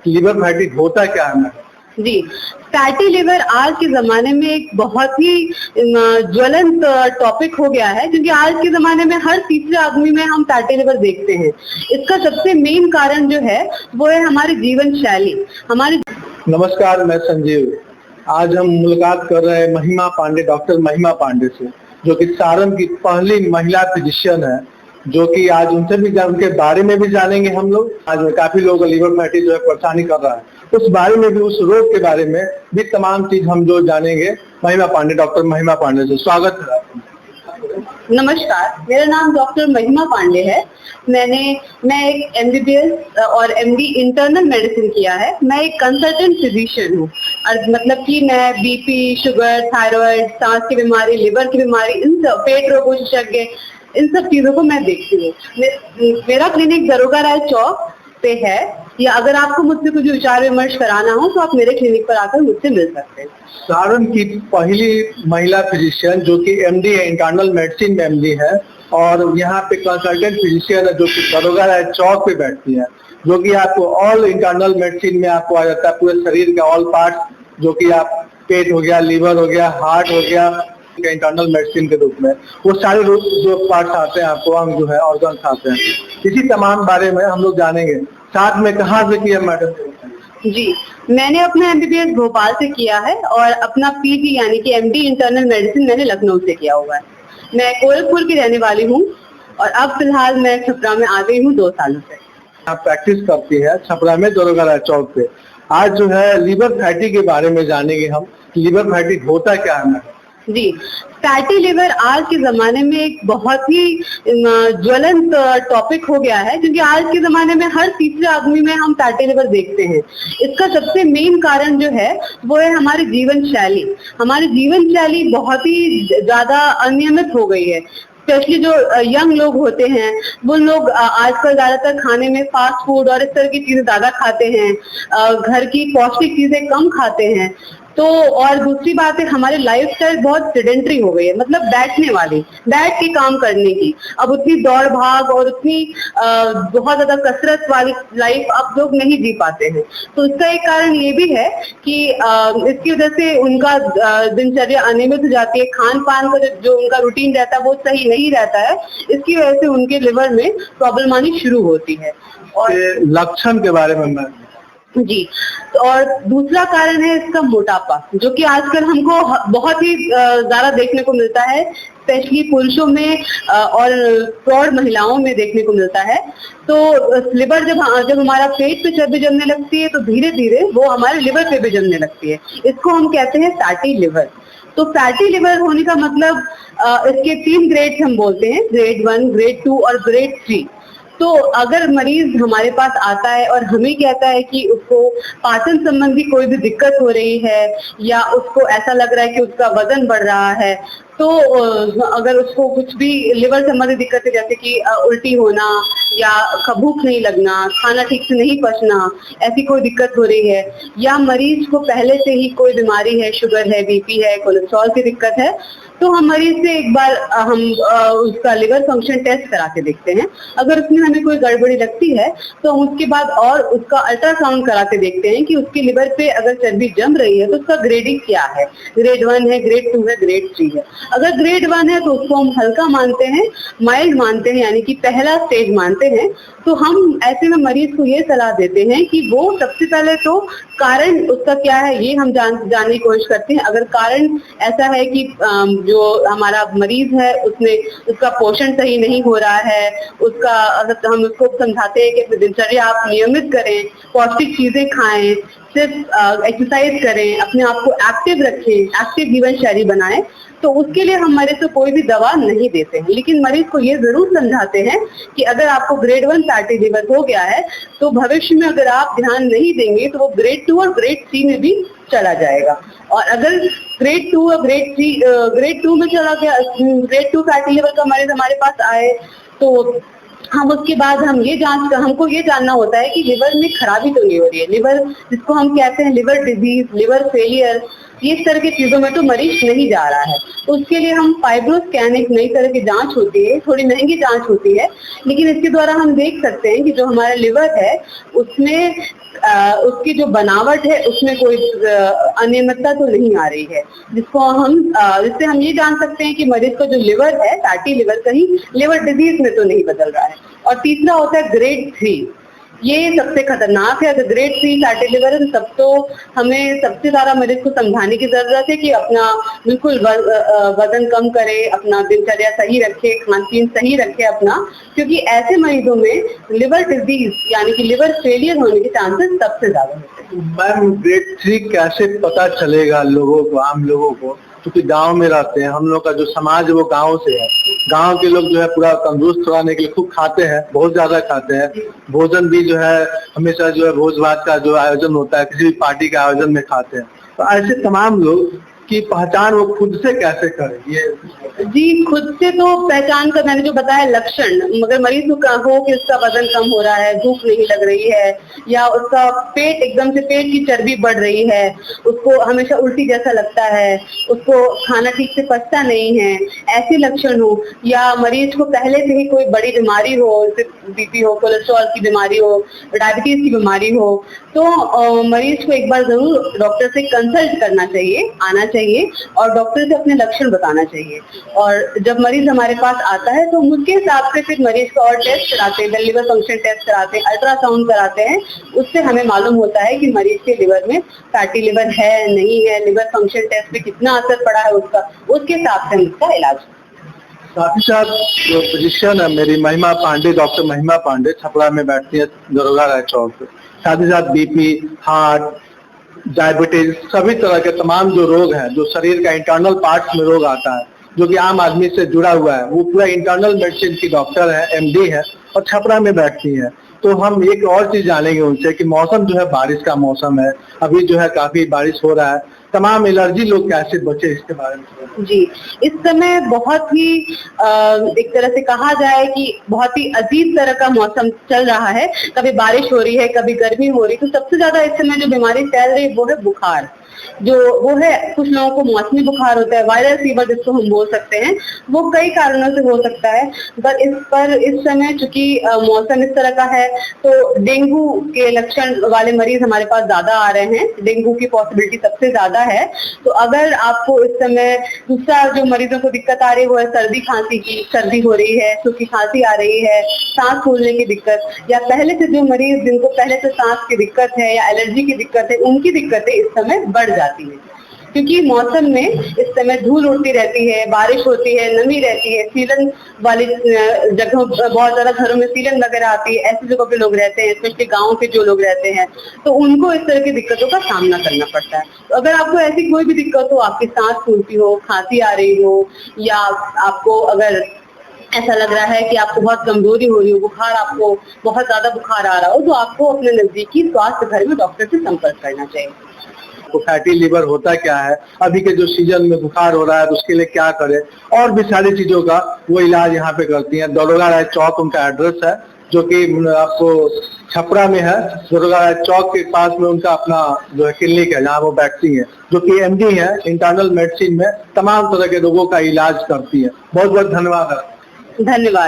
Liver fatty होता क्या है मैडम? जी, फैटी लिवर आज के ज़माने में एक बहुत ही ज्वलंत टॉपिक हो गया है, क्योंकि आज के ज़माने में हर तीसरे आदमी में हम फैटी लिवर देखते हैं। इसका सबसे मेन कारण जो है वो है हमारी जीवन शैली। हमारी नमस्कार, मैं संजीव। आज हम मुलाकात कर रहे हैं महिमा पांडे, डॉक्टर महिमा पांडे से, जो कि सारण की पहली महिला फिजिशियन है, जो कि आज उनके बारे में भी जानेंगे हम लोग। आज काफी लोगों को लिवर फैटी जो है परेशानी कर रहा है, उस बारे में भी, उस रोग के बारे में भी तमाम चीज हम जो जानेंगे महिमा पांडे, डॉक्टर महिमा पांडे से। स्वागत है आपका। नमस्कार, मेरा नाम डॉक्टर महिमा पांडे है। मैं एक एमबीबीएस और एमडी इंटरनल मेडिसिन किया है। मैं एक कंसल्टेंट फिजिशियन हूँ, और मतलब कि मैं बीपी, शुगर, थायराइड, सांस की बीमारी, लिवर की बीमारी, इन सब, पेट रोग विशेषज्ञ, इन सब चीजों को मैं देखती हूँ। मेरा क्लिनिक दरोगा राय चौक पे है, या अगर आपको मुझसे कुछ विचार विमर्श कराना हो तो आप मेरे क्लिनिक पर आकर मुझसे मिल सकते हैं। सारण की पहली महिला फिजिशियन जो कि एमडी है, इंटरनल मेडिसिन में एमडी है, और यहाँ पे कंसल्टेंट फिजिशियन है जो कि दरोगा राय चौक पे बैठती है, जो कि आपको ऑल इंटरनल मेडिसिन में आपको आ जाता है, पूरे शरीर के ऑल पार्ट, जो कि आप पेट हो गया, लिवर हो गया, हार्ट हो गया, इंटरनल मेडिसिन के रूप में वो सारे जो पार्ट्स आते हैं, आपको अंग जो है ऑर्गन्स आते हैं। इसी तमाम बारे में हम लोग जानेंगे। साथ में कहाँ से किया मैडम? जी, मैंने अपना एमबीबीएस भोपाल से किया है और अपना पीजी यानी कि एमडी इंटरनल मेडिसिन मैंने लखनऊ से किया हुआ है। मैं गोरखपुर की रहने वाली हूँ और अब फिलहाल मैं छपरा में आ गई हूँ 2 सालों से। आप प्रैक्टिस करती है छपरा में दरोगा राय चौक पे। आज जो है लिवर फैटी के बारे में जानेंगे हम। लिवर फैटी होता क्या है मैडम? जी, फैटी लिवर आज के ज़माने में एक बहुत ही ज्वलंत टॉपिक हो गया है, क्योंकि आज के ज़माने में हर तीसरे आदमी में हम फैटी लिवर देखते हैं। इसका सबसे मेन कारण जो है वो है हमारी जीवन शैली। हमारी जीवन शैली बहुत ही ज़्यादा अनियमित हो गई है। स्पेशली जो यंग लोग होते हैं, वो लोग आजकल ज्यादातर खाने में फास्ट फूड और इस तरह की चीजें ज्यादा खाते हैं, घर की पौष्टिक चीजें कम खाते हैं। तो और दूसरी बात है, हमारी लाइफस्टाइल बहुत सेडेंटरी हो गई है, मतलब बैठने वाली, बैठ के काम करने की। अब उतनी दौड़ भाग और उतनी बहुत ज्यादा कसरत वाली लाइफ अब लोग नहीं जी पाते हैं। तो इसका एक कारण ये भी है कि इसकी वजह से उनका दिनचर्या अनियमित हो जाती है। खान पान का जो उनका रूटीन रहता है वो सही नहीं रहता है। इसकी वजह से उनके लिवर में प्रॉब्लम आनी शुरू होती है। और लक्षण के बारे में मैं जी, और दूसरा कारण है इसका मोटापा, जो कि आजकल हमको बहुत ही ज्यादा देखने को मिलता है, स्पेशली पुरुषों में और प्रौढ़ महिलाओं में देखने को मिलता है। तो लिवर जब हमारा पेट पे चर्बी जमने लगती है तो धीरे धीरे वो हमारे लिवर पे भी जमने लगती है। इसको हम कहते हैं फैटी लिवर। तो फैटी लिवर होने का मतलब इसके 3 ग्रेड हम बोलते हैं, ग्रेड 1, ग्रेड 2 और ग्रेड 3। तो अगर मरीज हमारे पास आता है और हमें कहता है कि उसको पाचन संबंधी कोई भी दिक्कत हो रही है, या उसको ऐसा लग रहा है कि उसका वजन बढ़ रहा है, तो अगर उसको कुछ भी लिवर संबंधी दिक्कत है, जैसे कि उल्टी होना या भूख नहीं लगना, खाना ठीक से नहीं पचना, ऐसी कोई दिक्कत हो रही है, या मरीज को पहले से ही कोई बीमारी है, शुगर है, बीपी है, कोलेस्ट्रॉल की दिक्कत है, तो हम मरीज से एक बार हम उसका लिवर फंक्शन टेस्ट करा के देखते हैं। अगर उसमें हमें कोई गड़बड़ी लगती है तो हम उसके बाद और उसका अल्ट्रासाउंड करा के देखते हैं कि उसके लिवर पे अगर चर्बी जम रही है तो उसका ग्रेडिंग क्या है, ग्रेड 1 है, ग्रेड 2 है, ग्रेड 3 है। अगर ग्रेड 1 है तो उसको हम हल्का मानते हैं, माइल्ड मानते हैं, यानी कि पहला स्टेज मानते हैं। तो हम ऐसे में मरीज को ये सलाह देते हैं कि वो सबसे पहले तो कारण उसका क्या है ये हम जानने की कोशिश करते हैं। अगर कारण ऐसा है कि जो हमारा मरीज है उसका पोषण सही नहीं हो रहा है, हम उसको समझाते हैं कि दिनचर्या आप नियमित करें, पौष्टिक चीजें खाएं, सिर्फ एक्सरसाइज करें, अपने आप को एक्टिव रखें, एक्टिव जीवन शैली बनाएं, तो उसके लिए हम मरीज को कोई भी दवा नहीं देते हैं। लेकिन मरीज को ये जरूर समझाते हैं कि अगर आपको ग्रेड 1 फैटी लिवर हो गया है तो भविष्य में अगर आप ध्यान नहीं देंगे तो वो ग्रेड 2 और ग्रेड 3 में भी चला जाएगा। और अगर ग्रेड 2 और ग्रेड 2 में चला गया, ग्रेड 2 फैटी लिवर का मरीज हमारे पास आए, तो हम उसके बाद हमको ये जानना होता है कि लिवर में खराबी तो नहीं हो रही है। लिवर जिसको हम कहते हैं लिवर डिजीज, लिवर फेलियर, ये इस तरह की चीजों में तो मरीज नहीं जा रहा है। तो उसके लिए हम फाइब्रो स्कैन, एक नई तरह की जांच होती है, थोड़ी महंगी जांच होती है, लेकिन इसके द्वारा हम देख सकते हैं कि जो हमारा लिवर है उसमें उसकी जो बनावट है उसमें कोई अनियमितता तो नहीं आ रही है, जिससे हम ये जान सकते हैं कि मरीज का जो लिवर है, फैटी लिवर, कहीं लिवर डिजीज में तो नहीं बदल रहा है। और तीसरा होता है ग्रेड 3, ये सबसे खतरनाक है। अगर ग्रेड 3 फैटी लिवर है तब तो हमें सबसे ज्यादा मरीज को समझाने की जरूरत है कि अपना बिल्कुल वजन कम करे, अपना दिनचर्या सही रखे, खान पीन सही रखे अपना, क्योंकि ऐसे मरीजों में लिवर डिजीज यानी कि लिवर फेलियर होने के चांसेस सबसे ज्यादा होते हैं। मैम, ग्रेड 3 कैसे पता चलेगा लोगों को, आम लोगों को, क्योंकि गांव में रहते हैं हम लोग का जो समाज है वो गांव से है। गांव के लोग जो है पूरा तंदुरुस्त रहने के लिए खूब खाते हैं, बहुत ज्यादा खाते हैं। भोजन भी जो है हमेशा जो है भोज भात का जो आयोजन होता है किसी भी पार्टी के आयोजन में खाते हैं। तो ऐसे तमाम लोग की पहचान वो खुद से कैसे करें? ये जी, खुद से तो पहचान का मैंने जो बताया लक्षण, मगर मरीज को हो कि उसका वजन कम हो रहा है, भूख नहीं लग रही है, या उसका पेट एकदम से, पेट की चर्बी बढ़ रही है, उसको हमेशा उल्टी जैसा लगता है, उसको खाना ठीक से पचता नहीं है, ऐसे लक्षण हो, या मरीज को पहले से ही कोई बड़ी बीमारी हो, जैसे बीपी हो, कोलेस्ट्रॉल की बीमारी हो, डायबिटीज की बीमारी हो, तो मरीज को एक बार जरूर डॉक्टर से कंसल्ट करना चाहिए, आना चाहिए और डॉक्टर से अपने लक्षण बताना चाहिए। और जब मरीज हमारे पास आता है तो उसके हिसाब से फिर मरीज का और टेस्ट कराते हैं, लिवर फंक्शन टेस्ट कराते हैं, अल्ट्रासाउंड कराते हैं। उससे हमें मालूम होता है कि मरीज के लिवर में फैटी लिवर है नहीं है, लिवर फंक्शन टेस्ट पे कितना असर पड़ा है उसका, उसके हिसाब से हम उसका इलाज। साथ ही साथ जो फिजिशियन है मेरी महिमा पांडे, डॉक्टर महिमा पांडे, छपरा में बैठती है दरोगा राय चौक पे। साथ ही साथ बीपी, हार्ट, डायबिटीज, सभी तरह के तमाम जो रोग हैं, जो शरीर का इंटरनल पार्ट्स में रोग आता है, जो कि आम आदमी से जुड़ा हुआ है, वो पूरा इंटरनल मेडिसिन की डॉक्टर है, एमडी है और छपरा में बैठती है। तो हम एक और चीज जानेंगे उनसे कि मौसम जो है बारिश का मौसम है, अभी जो है काफी बारिश हो रहा है, तमाम एलर्जी लोग कैसे बचे इसके बारे में। जी, इस समय बहुत ही एक तरह से कहा जाए कि बहुत ही अजीब तरह का मौसम चल रहा है। कभी बारिश हो रही है, कभी गर्मी हो रही है, तो सबसे ज्यादा इस समय जो बीमारी फैल रही है वो है बुखार। वो है, कुछ लोगों को मौसमी बुखार होता है, वायरल फीवर जिसको हम बोल सकते हैं, वो कई कारणों से हो सकता है। पर इस समय चूंकि मौसम इस तरह का है तो डेंगू के लक्षण वाले मरीज हमारे पास ज्यादा आ रहे हैं, डेंगू की पॉसिबिलिटी सबसे ज्यादा है। तो अगर आपको इस समय दूसरा जो मरीजों को दिक्कत आ रही है वो है सर्दी खांसी की, सर्दी हो रही है, सूखी खांसी आ रही है, सांस फूलने की दिक्कत, या पहले से जो मरीज जिनको पहले से सांस की दिक्कत है या एलर्जी की दिक्कत है, उनकी दिक्कतें इस समय बढ़ जाती है। क्योंकि मौसम में इस समय धूल उड़ती रहती है, बारिश होती है, नमी रहती है, सीलन वाली जगहों, बहुत ज्यादा घरों में सीलन वगैरह आती है, ऐसी जगहों पे लोग रहते हैं, स्पेशली गांव के जो लोग रहते हैं, तो उनको इस तरह की दिक्कतों का सामना करना पड़ता है। तो अगर आपको ऐसी कोई भी दिक्कत हो, आपकी सांस फूलती हो, खांसी आ रही हो, या आपको अगर ऐसा लग रहा है कि आपको बहुत कमजोरी हो रही हो, बुखार, आपको बहुत ज्यादा बुखार आ रहा हो, तो आपको अपने नजदीकी स्वास्थ्य घर में डॉक्टर से संपर्क करना चाहिए। तो फैटी लिवर होता क्या है, अभी के जो सीजन में बुखार हो रहा है तो उसके लिए क्या करें, और भी सारी चीजों का वो इलाज यहाँ पे करती हैं। दरोगा राय चौक उनका एड्रेस है, जो कि आपको छपरा में है। दरोगा राय चौक के पास में उनका अपना जो है क्लिनिक है, जहाँ वो बैठती है, जो कि एमडी है, इंटरनल मेडिसिन में तमाम तरह के रोगों का इलाज करती है। बहुत बहुत धन्यवाद। धन्यवाद।